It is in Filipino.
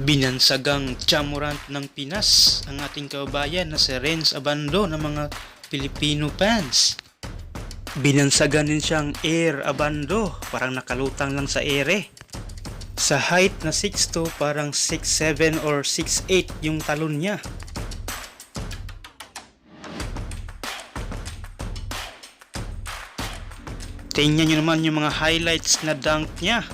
Binansagang chamorant ng Pinas ang ating kababayan na si Renz Abando ng mga Filipino fans. Binansagan din siyang Air Abando, parang nakalutang lang sa ere. Sa height na 6'2", parang 6'7" or 6'8" yung talon niya. Tingnan nyo naman yung mga highlights na dunk niya.